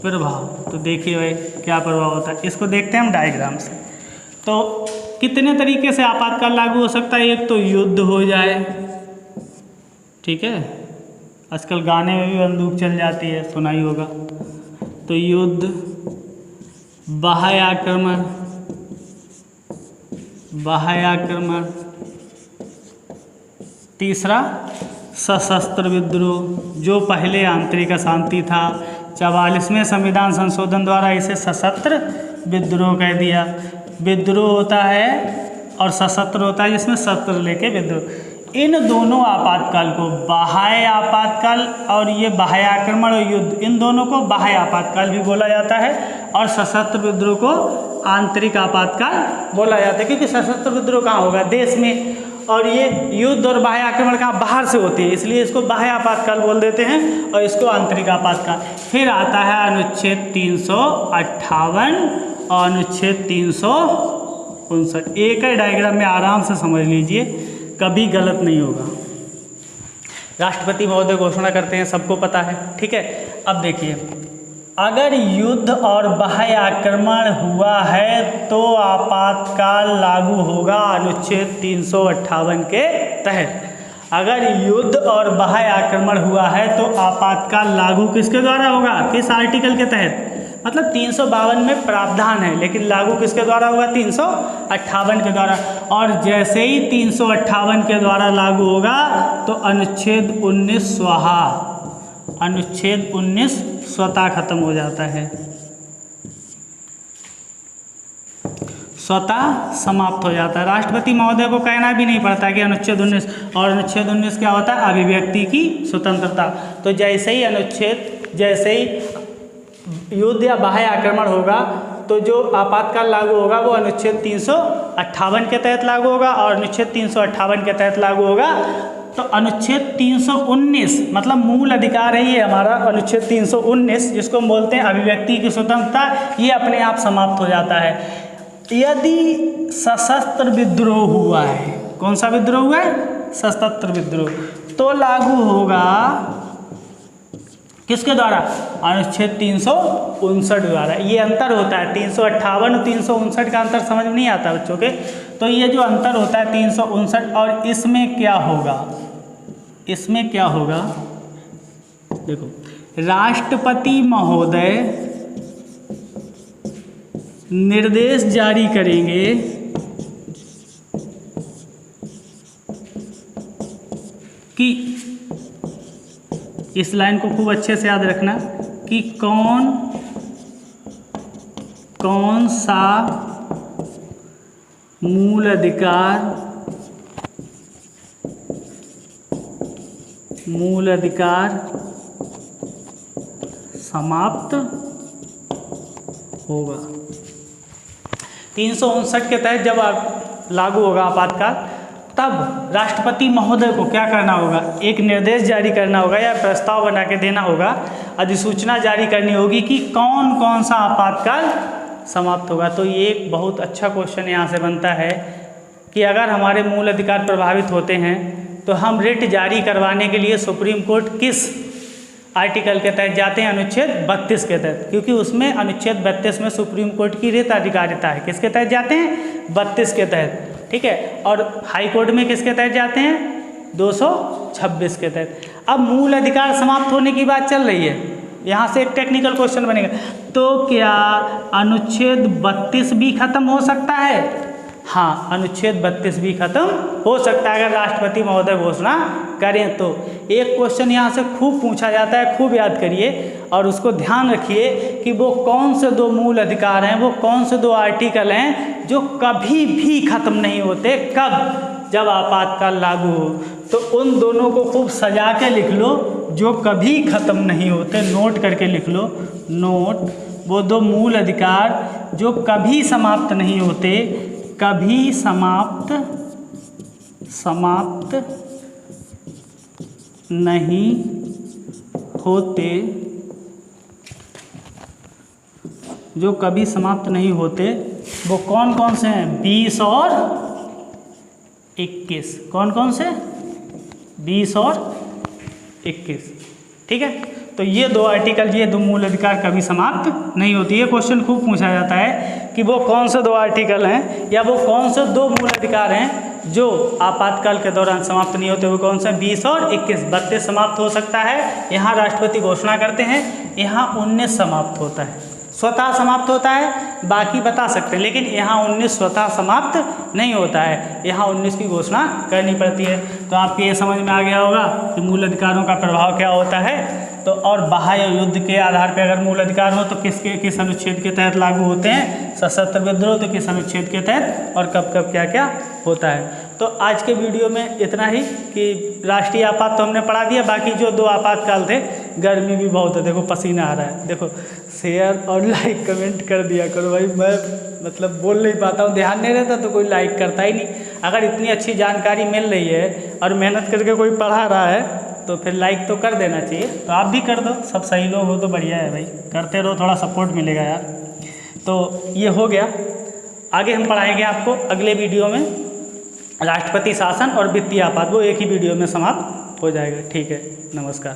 प्रभाव। तो देखिए भाई क्या प्रभाव होता है, इसको देखते हैं हम डायग्राम से। तो कितने तरीके से आपातकाल लागू हो सकता है? एक तो युद्ध हो जाए, ठीक है, आजकल गाने में भी बंदूक चल जाती है, सुना ही होगा। तो युद्ध, बाह्य आक्रमण, तीसरा सशस्त्र विद्रोह, जो पहले आंतरिक अशांति था। 44वें संविधान संशोधन द्वारा इसे सशस्त्र विद्रोह कह दिया। विद्रोह होता है और सशस्त्र होता है जिसमें शस्त्र लेके विद्रोह। इन दोनों आपातकाल को, बाह्य आपातकाल और ये बाह्य आक्रमण और युद्ध, इन दोनों को बाह्य आपातकाल भी बोला जाता है और सशस्त्र विद्रोह को आंतरिक आपातकाल बोला जाता है। क्योंकि सशस्त्र विद्रोह कहाँ होगा? देश में, और ये युद्ध और बाह्य आक्रमण कहाँ? बाहर से होते हैं, इसलिए इसको बाह्य आपातकाल बोल देते हैं और इसको आंतरिक आपातकाल। फिर आता है अनुच्छेद 358 और अनुच्छेद 359। एक ही डायग्राम में आराम से समझ लीजिए, कभी गलत नहीं होगा। राष्ट्रपति महोदय घोषणा करते हैं, सबको पता है, ठीक है। अब देखिए, अगर युद्ध और बाह्य आक्रमण हुआ है तो आपातकाल लागू होगा अनुच्छेद 358 के तहत। अगर युद्ध और बाह्य आक्रमण हुआ है तो आपातकाल लागू किसके द्वारा होगा? किस आर्टिकल के तहत? मतलब 352 में प्रावधान है, लेकिन लागू किसके द्वारा होगा? 358 के द्वारा। और जैसे ही 358 के द्वारा लागू होगा तो अनुच्छेद 19 स्वाहा, अनुच्छेद 19 स्वतः खत्म हो जाता है, स्वतः समाप्त हो जाता है। राष्ट्रपति महोदय को कहना भी नहीं पड़ता कि अनुच्छेद 19। और अनुच्छेद 19 क्या होता है? अभिव्यक्ति की स्वतंत्रता। तो जैसे ही युद्ध या बाह्य आक्रमण होगा तो जो आपातकाल लागू होगा वो अनुच्छेद 358 के तहत लागू होगा। और अनुच्छेद 358 के तहत लागू होगा तो अनुच्छेद 319 मतलब मूल अधिकार है ये हमारा, अनुच्छेद 319 जिसको हम बोलते हैं अभिव्यक्ति की स्वतंत्रता, ये अपने आप समाप्त हो जाता है। यदि सशस्त्र विद्रोह हुआ है, कौन सा विद्रोह हुआ है? सशस्त्र विद्रोह, तो लागू होगा किसके द्वारा? अनुच्छेद 359 द्वारा। ये अंतर होता है 358 और 359 का अंतर समझ में नहीं आता बच्चों के। तो ये जो अंतर होता है 359 और इसमें क्या होगा? इसमें क्या होगा? देखो, राष्ट्रपति महोदय निर्देश जारी करेंगे कि इस लाइन को खूब अच्छे से याद रखना कि कौन सा मूल अधिकार समाप्त होगा। 359 के तहत जब लागू होगा आपातकाल, तब राष्ट्रपति महोदय को क्या करना होगा, एक निर्देश जारी करना होगा या प्रस्ताव बना के देना होगा, अधिसूचना जारी करनी होगी कि कौन कौन सा आपातकाल समाप्त होगा। तो ये एक बहुत अच्छा क्वेश्चन यहाँ से बनता है कि अगर हमारे मूल अधिकार प्रभावित होते हैं तो हम रिट जारी करवाने के लिए सुप्रीम कोर्ट किस आर्टिकल के तहत जाते हैं, अनुच्छेद 32 के तहत, क्योंकि उसमें अनुच्छेद 32 में सुप्रीम कोर्ट की रिट अधिकारिता है। किसके तहत जाते हैं, 32 के तहत, ठीक है। और हाई कोर्ट में किसके तहत जाते हैं, 226 के तहत। अब मूल अधिकार समाप्त होने की बात चल रही है, यहाँ से एक टेक्निकल क्वेश्चन बनेगा, तो क्या अनुच्छेद 32 भी खत्म हो सकता है? हाँ, अनुच्छेद 32 भी खत्म हो सकता है अगर राष्ट्रपति महोदय घोषणा करें तो। एक क्वेश्चन यहाँ से खूब पूछा जाता है, खूब याद करिए और उसको ध्यान रखिए कि वो कौन से दो मूल अधिकार हैं, वो कौन से दो आर्टिकल हैं जो कभी भी खत्म नहीं होते। कब, जब आपातकाल लागू हो। तो उन दोनों को खूब सजा के लिख लो, जो कभी खत्म नहीं होते, नोट करके लिख लो, नोट। वो दो मूल अधिकार जो कभी समाप्त नहीं होते, कभी समाप्त नहीं होते, जो कभी समाप्त नहीं होते, वो कौन कौन से हैं, 20 और 21। कौन कौन से, 20 और 21, ठीक है। तो ये दो आर्टिकल, ये दो मूल अधिकार कभी समाप्त नहीं होती। ये क्वेश्चन खूब पूछा जाता है कि वो कौन से दो आर्टिकल हैं या वो कौन से दो मूल अधिकार हैं जो आपातकाल के दौरान समाप्त नहीं होते। वो कौन सा, 20 और 21। 32 समाप्त हो सकता है, यहाँ राष्ट्रपति घोषणा करते हैं। यहाँ 19 समाप्त होता है, स्वतः समाप्त होता है, बाकी बता सकते हैं, लेकिन यहाँ 19 स्वतः समाप्त नहीं होता है, यहाँ 19 की घोषणा करनी पड़ती है। तो आपके ये समझ में आ गया होगा कि मूल अधिकारों का प्रभाव क्या होता है। तो और बाह्य युद्ध के आधार पर अगर मूल अधिकार हो तो किस अनुच्छेद के तहत लागू होते हैं, सशस्त्र विद्रोह तो किस अनुच्छेद के तहत, और कब कब क्या क्या होता है। तो आज के वीडियो में इतना ही कि राष्ट्रीय आपात तो हमने पढ़ा दिया, बाकी जो दो आपातकाल थे, गर्मी भी बहुत है, देखो पसीना आ रहा है, देखो शेयर और लाइक कमेंट कर दिया करो भाई। मैं मतलब बोल नहीं पाता हूँ, ध्यान नहीं रहता तो कोई लाइक करता ही नहीं। अगर इतनी अच्छी जानकारी मिल रही है और मेहनत करके कोई पढ़ा रहा है तो फिर लाइक तो कर देना चाहिए। तो आप भी कर दो, सब सही लोग हो तो बढ़िया है भाई, करते रहो, थोड़ा सपोर्ट मिलेगा यार। तो ये हो गया, आगे हम पढ़ाएंगे आपको अगले वीडियो में राष्ट्रपति शासन और वित्तीय आपात, वो एक ही वीडियो में समाप्त हो जाएगा। ठीक है, नमस्कार।